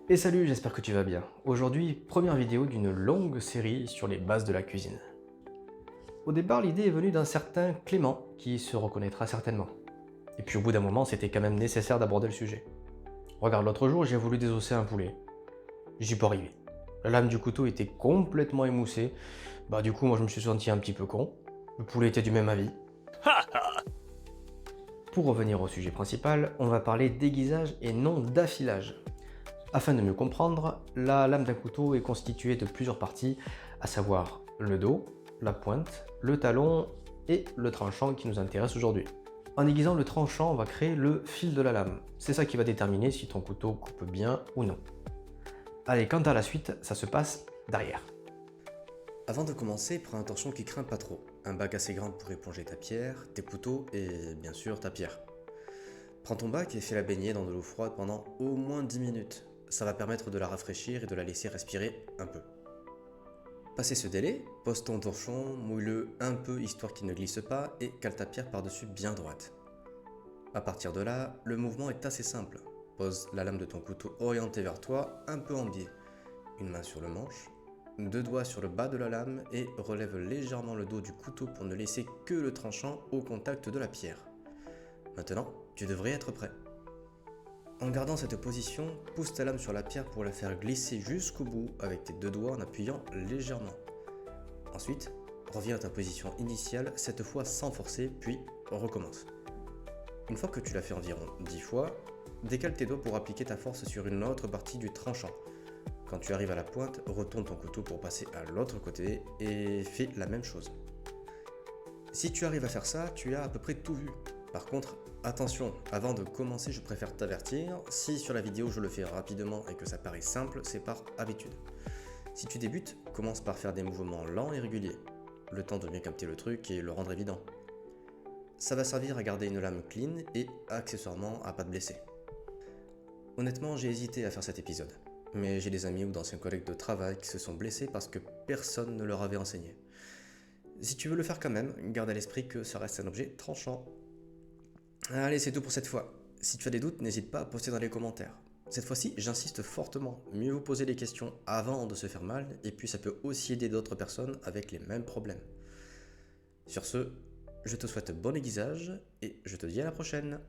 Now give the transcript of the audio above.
Et salut, j'espère que tu vas bien. Aujourd'hui, première vidéo d'une longue série sur les bases de la cuisine. Au départ, l'idée est venue d'un certain Clément, qui se reconnaîtra certainement. Et puis au bout d'un moment, c'était quand même nécessaire d'aborder le sujet. Regarde, l'autre jour, j'ai voulu désosser un poulet. J'y peux arriver. La lame du couteau était complètement émoussée. Bah du coup, moi je me suis senti un petit peu con. Le poulet était du même avis. Pour revenir au sujet principal, on va parler d'aiguisage et non d'affilage. Afin de mieux comprendre, la lame d'un couteau est constituée de plusieurs parties, à savoir le dos, la pointe, le talon et le tranchant qui nous intéresse aujourd'hui. En aiguisant le tranchant, on va créer le fil de la lame. C'est ça qui va déterminer si ton couteau coupe bien ou non. Allez, quant à la suite, ça se passe derrière. Avant de commencer, prends un torchon qui craint pas trop. Un bac assez grand pour éponger ta pierre, tes couteaux et bien sûr ta pierre. Prends ton bac et fais-la baigner dans de l'eau froide pendant au moins 10 minutes. Ça va permettre de la rafraîchir et de la laisser respirer un peu. Passé ce délai, pose ton torchon, mouille-le un peu histoire qu'il ne glisse pas et cale ta pierre par-dessus bien droite. À partir de là, le mouvement est assez simple. Pose la lame de ton couteau orientée vers toi, un peu en biais. Une main sur le manche, deux doigts sur le bas de la lame et relève légèrement le dos du couteau pour ne laisser que le tranchant au contact de la pierre. Maintenant, tu devrais être prêt. En gardant cette position, pousse ta lame sur la pierre pour la faire glisser jusqu'au bout avec tes deux doigts en appuyant légèrement. Ensuite, reviens à ta position initiale, cette fois sans forcer, puis recommence. Une fois que tu l'as fait environ 10 fois, décale tes doigts pour appliquer ta force sur une autre partie du tranchant. Quand tu arrives à la pointe, retourne ton couteau pour passer à l'autre côté et fais la même chose. Si tu arrives à faire ça, tu as à peu près tout vu. Par contre, attention, avant de commencer, je préfère t'avertir, si sur la vidéo je le fais rapidement et que ça paraît simple, c'est par habitude. Si tu débutes, commence par faire des mouvements lents et réguliers, le temps de bien capter le truc et le rendre évident. Ça va servir à garder une lame clean et accessoirement à pas te blesser. Honnêtement, j'ai hésité à faire cet épisode, mais j'ai des amis ou d'anciens collègues de travail qui se sont blessés parce que personne ne leur avait enseigné. Si tu veux le faire quand même, garde à l'esprit que ça reste un objet tranchant. Allez, c'est tout pour cette fois. Si tu as des doutes, n'hésite pas à poster dans les commentaires. Cette fois-ci, j'insiste fortement, mieux vous poser les questions avant de se faire mal, et puis ça peut aussi aider d'autres personnes avec les mêmes problèmes. Sur ce, je te souhaite bon aiguisage, et je te dis à la prochaine.